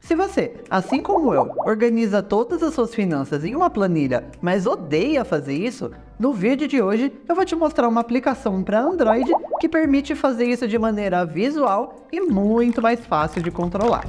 Se você, assim como eu, organiza todas as suas finanças em uma planilha, mas odeia fazer isso, no vídeo de hoje eu vou te mostrar uma aplicação para Android que permite fazer isso de maneira visual e muito mais fácil de controlar.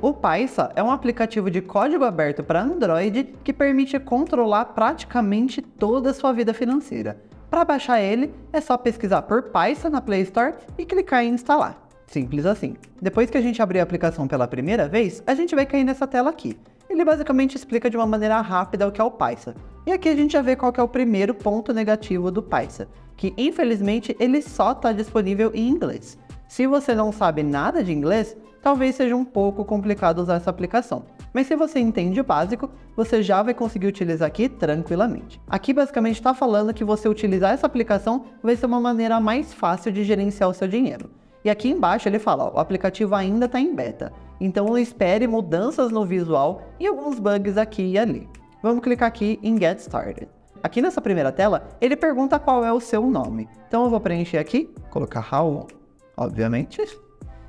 O Paisa é um aplicativo de código aberto para Android que permite controlar praticamente toda a sua vida financeira. Para baixar ele, é só pesquisar por Paisa na Play Store e clicar em instalar. Simples assim. Depois que a gente abrir a aplicação pela primeira vez, a gente vai cair nessa tela aqui. Ele basicamente explica de uma maneira rápida o que é o Paisa. E aqui a gente já vê qual que é o primeiro ponto negativo do Paisa, que infelizmente ele só está disponível em inglês. Se você não sabe nada de inglês, talvez seja um pouco complicado usar essa aplicação. Mas se você entende o básico, você já vai conseguir utilizar aqui tranquilamente. Aqui basicamente está falando que você utilizar essa aplicação vai ser uma maneira mais fácil de gerenciar o seu dinheiro. E aqui embaixo ele fala, ó, o aplicativo ainda está em beta, então espere mudanças no visual e alguns bugs aqui e ali. Vamos clicar aqui em Get Started. Aqui nessa primeira tela, ele pergunta qual é o seu nome. Então eu vou preencher aqui, colocar Raul, obviamente,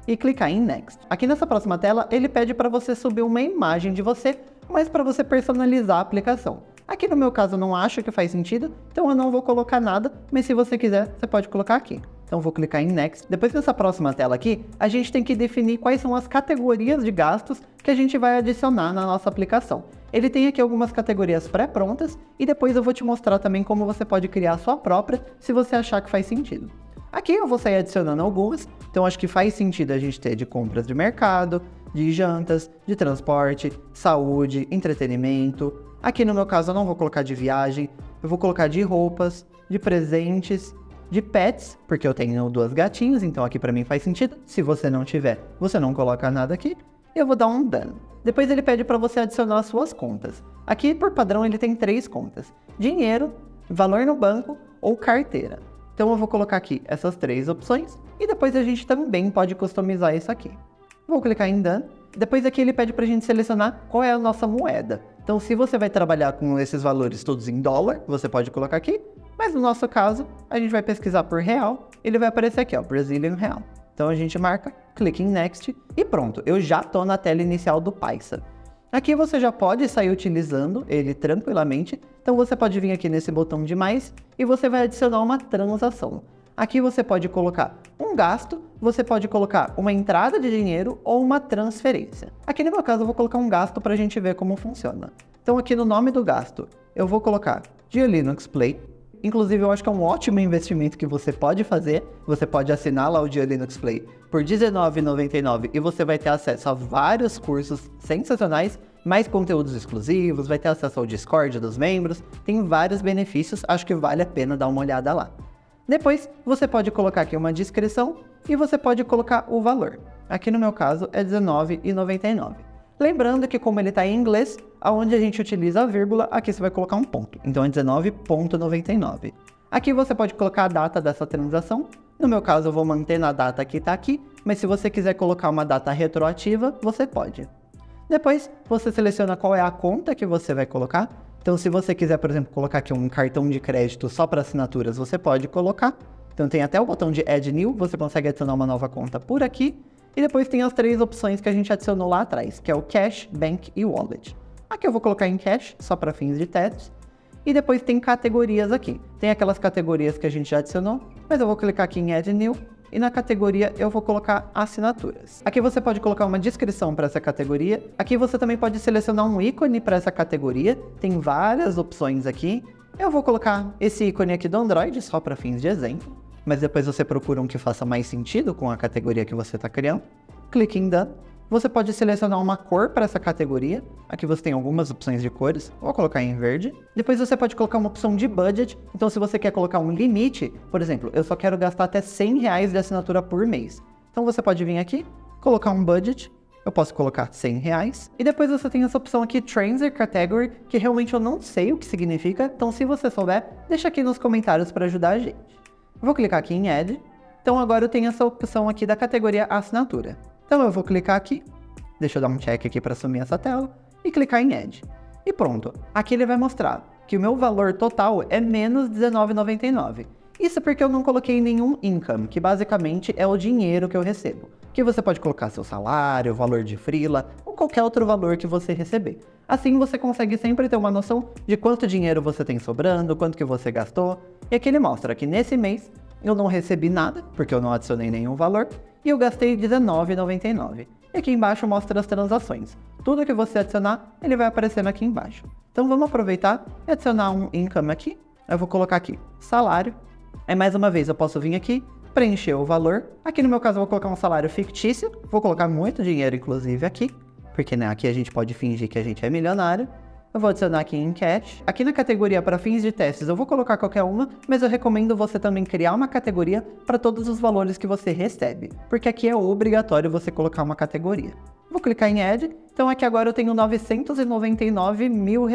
e clicar em Next. Aqui nessa próxima tela, ele pede para você subir uma imagem de você, mas para você personalizar a aplicação. Aqui no meu caso eu não acho que faz sentido, então eu não vou colocar nada, mas se você quiser, você pode colocar aqui. Então eu vou clicar em Next. Depois nessa próxima tela aqui, a gente tem que definir quais são as categorias de gastos que a gente vai adicionar na nossa aplicação. Ele tem aqui algumas categorias pré-prontas e depois eu vou te mostrar também como você pode criar a sua própria, se você achar que faz sentido. Aqui eu vou sair adicionando algumas, então acho que faz sentido a gente ter de compras de mercado, de jantas, de transporte, saúde, entretenimento. Aqui no meu caso eu não vou colocar de viagem, eu vou colocar de roupas, de presentes, de pets, porque eu tenho 2 gatinhos, então aqui pra mim faz sentido. Se você não tiver, você não coloca nada aqui. Eu vou dar um done. Depois ele pede para você adicionar as suas contas. Aqui por padrão ele tem 3 contas: dinheiro, valor no banco ou carteira. Então eu vou colocar aqui essas 3 opções e depois a gente também pode customizar isso aqui. Vou clicar em Done. Depois aqui ele pede para a gente selecionar qual é a nossa moeda. Então se você vai trabalhar com esses valores todos em dólar, você pode colocar aqui. Mas no nosso caso, a gente vai pesquisar por real. Ele vai aparecer aqui, ó, Brazilian Real. Então a gente marca, clica em Next e pronto. Eu já estou na tela inicial do Paisa. Aqui você já pode sair utilizando ele tranquilamente, então você pode vir aqui nesse botão de mais e você vai adicionar uma transação. Aqui você pode colocar um gasto, você pode colocar uma entrada de dinheiro ou uma transferência. Aqui no meu caso eu vou colocar um gasto para a gente ver como funciona. Então aqui no nome do gasto eu vou colocar GeoLinux Play. Inclusive eu acho que é um ótimo investimento que você pode fazer. Você pode assinar lá o GeoLinux Play por R$19,99 e você vai ter acesso a vários cursos sensacionais, mais conteúdos exclusivos, vai ter acesso ao Discord dos membros, tem vários benefícios, acho que vale a pena dar uma olhada lá. Depois você pode colocar aqui uma descrição e você pode colocar o valor. Aqui no meu caso é R$19,99. Lembrando que como ele está em inglês, aonde a gente utiliza a vírgula, aqui você vai colocar um ponto. Então é R$19,99. Aqui você pode colocar a data dessa transação. No meu caso eu vou manter na data que está aqui, mas se você quiser colocar uma data retroativa, você pode. Depois você seleciona qual é a conta que você vai colocar. Então se você quiser, por exemplo, colocar aqui um cartão de crédito só para assinaturas, você pode colocar. Então tem até o botão de Add New, você consegue adicionar uma nova conta por aqui. E depois tem as 3 opções que a gente adicionou lá atrás, que é o Cash, Bank e Wallet. Aqui eu vou colocar em Cash, só para fins de testes. E depois tem categorias aqui. Tem aquelas categorias que a gente já adicionou, mas eu vou clicar aqui em Add New. E na categoria eu vou colocar assinaturas. Aqui você pode colocar uma descrição para essa categoria. Aqui você também pode selecionar um ícone para essa categoria. Tem várias opções aqui. Eu vou colocar esse ícone aqui do Android, só para fins de exemplo. Mas depois você procura um que faça mais sentido com a categoria que você está criando. Clique em Done. Você pode selecionar uma cor para essa categoria. Aqui você tem algumas opções de cores. Vou colocar em verde. Depois você pode colocar uma opção de budget. Então se você quer colocar um limite, por exemplo, eu só quero gastar até R$100 de assinatura por mês. Então você pode vir aqui, colocar um budget. Eu posso colocar R$100. E depois você tem essa opção aqui, Transit Category, que realmente eu não sei o que significa. Então se você souber, deixa aqui nos comentários para ajudar a gente. Vou clicar aqui em Add. Então agora eu tenho essa opção aqui da categoria assinatura. Então eu vou clicar aqui, deixa eu dar um check aqui para assumir essa tela, e clicar em Add. E pronto, aqui ele vai mostrar que o meu valor total é menos R$19,99. Isso porque eu não coloquei nenhum income, que basicamente é o dinheiro que eu recebo. Que você pode colocar seu salário, valor de freela ou qualquer outro valor que você receber. Assim você consegue sempre ter uma noção de quanto dinheiro você tem sobrando, quanto que você gastou. E aqui ele mostra que nesse mês eu não recebi nada, porque eu não adicionei nenhum valor, e eu gastei R$19,99. E aqui embaixo mostra as transações. Tudo que você adicionar, ele vai aparecendo aqui embaixo. Então vamos aproveitar e adicionar um income aqui. Eu vou colocar aqui salário. Aí mais uma vez eu posso vir aqui, preencher o valor. Aqui no meu caso eu vou colocar um salário fictício. Vou colocar muito dinheiro inclusive aqui, porque né, aqui a gente pode fingir que a gente é milionário. Eu vou adicionar aqui em cash. Aqui na categoria para fins de testes eu vou colocar qualquer uma, mas eu recomendo você também criar uma categoria para todos os valores que você recebe, porque aqui é obrigatório você colocar uma categoria. Vou clicar em Add, então aqui agora eu tenho R$999 mil.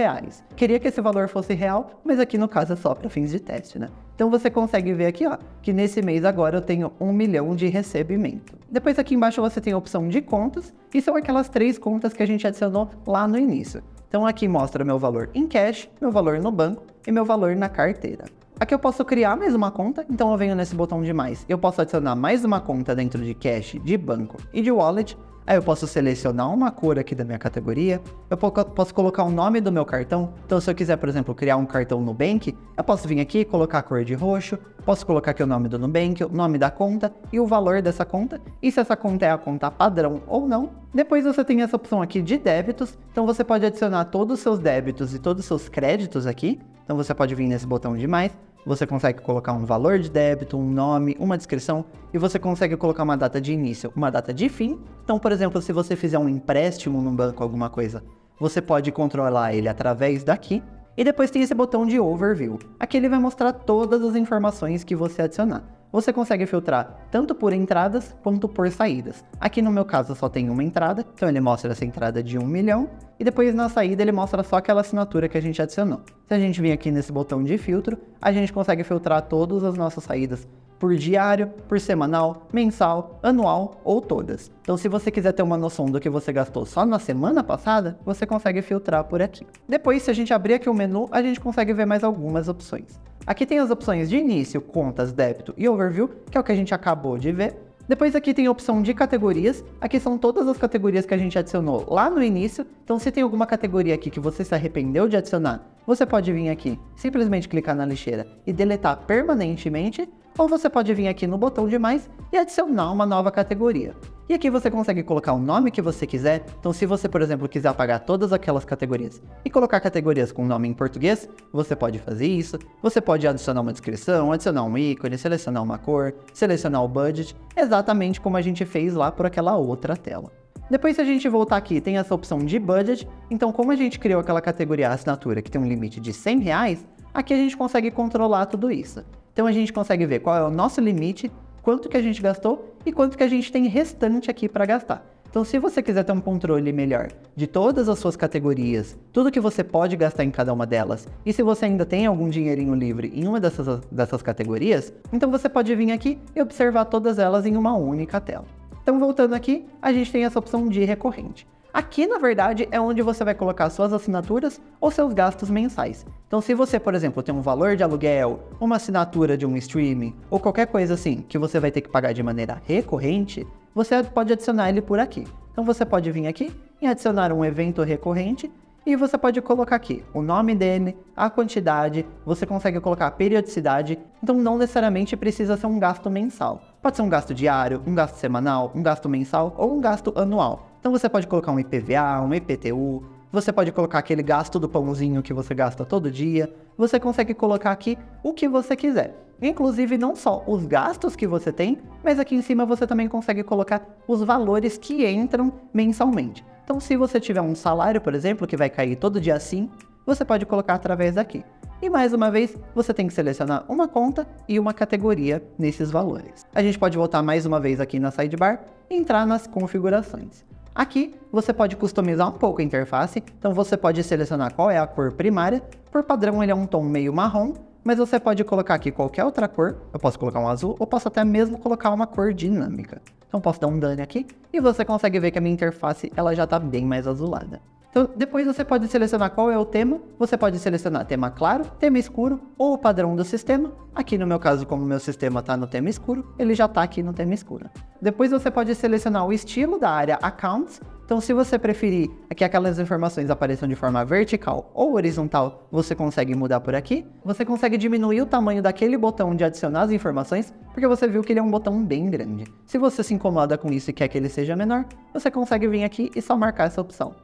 Queria que esse valor fosse real, mas aqui no caso é só para fins de teste, né? Então você consegue ver aqui, ó, que nesse mês agora eu tenho 1 milhão de recebimento. Depois aqui embaixo você tem a opção de contas, e são aquelas 3 contas que a gente adicionou lá no início. Então aqui mostra meu valor em cash, meu valor no banco e meu valor na carteira. Aqui eu posso criar mais uma conta, então eu venho nesse botão de mais. Eu posso adicionar mais uma conta dentro de cash, de banco e de wallet. Aí eu posso selecionar uma cor aqui da minha categoria. Eu posso colocar o nome do meu cartão. Então se eu quiser, por exemplo, criar um cartão Nubank, eu posso vir aqui e colocar a cor de roxo. Posso colocar aqui o nome do Nubank, o nome da conta e o valor dessa conta. E se essa conta é a conta padrão ou não. Depois você tem essa opção aqui de débitos. Então você pode adicionar todos os seus débitos e todos os seus créditos aqui. Então você pode vir nesse botão de mais. Você consegue colocar um valor de débito, um nome, uma descrição, e você consegue colocar uma data de início, uma data de fim. Então, por exemplo, se você fizer um empréstimo num banco, alguma coisa, você pode controlar ele através daqui. E depois tem esse botão de Overview. Aqui ele vai mostrar todas as informações que você adicionar. Você consegue filtrar tanto por entradas quanto por saídas. Aqui no meu caso só tem uma entrada, então ele mostra essa entrada de 1 milhão. E depois na saída ele mostra só aquela assinatura que a gente adicionou. Se a gente vir aqui nesse botão de filtro, a gente consegue filtrar todas as nossas saídas por diário, por semanal, mensal, anual ou todas. Então se você quiser ter uma noção do que você gastou só na semana passada, você consegue filtrar por aqui. Depois, se a gente abrir aqui o menu, a gente consegue ver mais algumas opções. Aqui tem as opções de início, contas, débito e overview, que é o que a gente acabou de ver. Depois aqui tem a opção de categorias. Aqui são todas as categorias que a gente adicionou lá no início. Então se tem alguma categoria aqui que você se arrependeu de adicionar, você pode vir aqui, simplesmente clicar na lixeira e deletar permanentemente. Ou você pode vir aqui no botão de mais e adicionar uma nova categoria. E aqui você consegue colocar o nome que você quiser. Então se você, por exemplo, quiser apagar todas aquelas categorias e colocar categorias com nome em português, você pode fazer isso. Você pode adicionar uma descrição, adicionar um ícone, selecionar uma cor, selecionar o budget, exatamente como a gente fez lá por aquela outra tela. Depois, se a gente voltar aqui, tem essa opção de budget. Então, como a gente criou aquela categoria assinatura que tem um limite de R$100, aqui a gente consegue controlar tudo isso. Então a gente consegue ver qual é o nosso limite, quanto que a gente gastou e quanto que a gente tem restante aqui para gastar. Então se você quiser ter um controle melhor de todas as suas categorias, tudo que você pode gastar em cada uma delas, e se você ainda tem algum dinheirinho livre em uma dessas categorias, então você pode vir aqui e observar todas elas em uma única tela. Então voltando aqui, a gente tem essa opção de recorrente. Aqui, na verdade, é onde você vai colocar suas assinaturas ou seus gastos mensais. Então, se você, por exemplo, tem um valor de aluguel, uma assinatura de um streaming, ou qualquer coisa assim, que você vai ter que pagar de maneira recorrente, você pode adicionar ele por aqui. Então, você pode vir aqui e adicionar um evento recorrente, e você pode colocar aqui o nome dele, a quantidade, você consegue colocar a periodicidade, então não necessariamente precisa ser um gasto mensal. Pode ser um gasto diário, um gasto semanal, um gasto mensal ou um gasto anual. Então você pode colocar um IPVA, um IPTU, você pode colocar aquele gasto do pãozinho que você gasta todo dia, você consegue colocar aqui o que você quiser. Inclusive não só os gastos que você tem, mas aqui em cima você também consegue colocar os valores que entram mensalmente. Então se você tiver um salário, por exemplo, que vai cair todo dia assim, você pode colocar através daqui. E mais uma vez, você tem que selecionar uma conta e uma categoria nesses valores. A gente pode voltar mais uma vez aqui na sidebar e entrar nas configurações. Aqui você pode customizar um pouco a interface, então você pode selecionar qual é a cor primária. Por padrão ele é um tom meio marrom, mas você pode colocar aqui qualquer outra cor. Eu posso colocar um azul ou posso até mesmo colocar uma cor dinâmica. Então posso dar um done aqui e você consegue ver que a minha interface ela já está bem mais azulada. Então, depois você pode selecionar qual é o tema, você pode selecionar tema claro, tema escuro ou o padrão do sistema. Aqui no meu caso, como o meu sistema está no tema escuro, ele já está aqui no tema escuro. Depois você pode selecionar o estilo da área Accounts. Então, se você preferir que aquelas informações apareçam de forma vertical ou horizontal, você consegue mudar por aqui. Você consegue diminuir o tamanho daquele botão de adicionar as informações, porque você viu que ele é um botão bem grande. Se você se incomoda com isso e quer que ele seja menor, você consegue vir aqui e só marcar essa opção.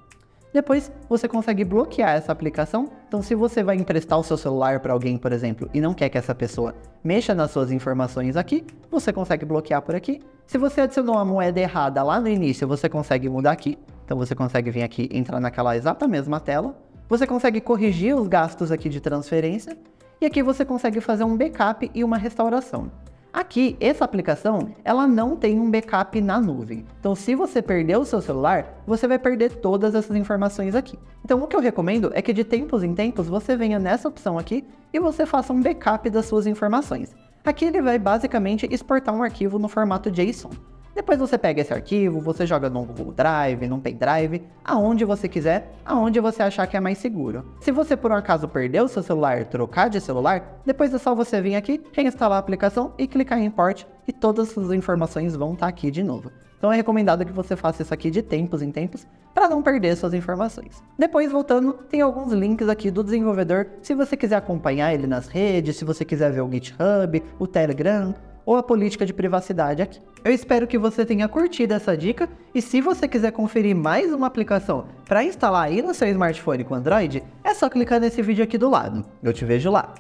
Depois, você consegue bloquear essa aplicação. Então, se você vai emprestar o seu celular para alguém, por exemplo, e não quer que essa pessoa mexa nas suas informações aqui, você consegue bloquear por aqui. Se você adicionou a moeda errada lá no início, você consegue mudar aqui. Então, você consegue vir aqui e entrar naquela exata mesma tela. Você consegue corrigir os gastos aqui de transferência. E aqui você consegue fazer um backup e uma restauração. Aqui, essa aplicação, ela não tem um backup na nuvem. Então, se você perder o seu celular, você vai perder todas essas informações aqui. Então, o que eu recomendo é que de tempos em tempos você venha nessa opção aqui e você faça um backup das suas informações. Aqui ele vai basicamente exportar um arquivo no formato JSON. Depois você pega esse arquivo, você joga num Google Drive, num pendrive, aonde você quiser, aonde você achar que é mais seguro. Se você por um acaso perdeu o seu celular, trocar de celular, depois é só você vir aqui, reinstalar a aplicação e clicar em Import e todas as informações vão estar aqui de novo. Então é recomendado que você faça isso aqui de tempos em tempos para não perder suas informações. Depois, voltando, tem alguns links aqui do desenvolvedor, se você quiser acompanhar ele nas redes, se você quiser ver o GitHub, o Telegram, ou a política de privacidade aqui. Eu espero que você tenha curtido essa dica e se você quiser conferir mais uma aplicação para instalar aí no seu smartphone com Android, é só clicar nesse vídeo aqui do lado. Eu te vejo lá.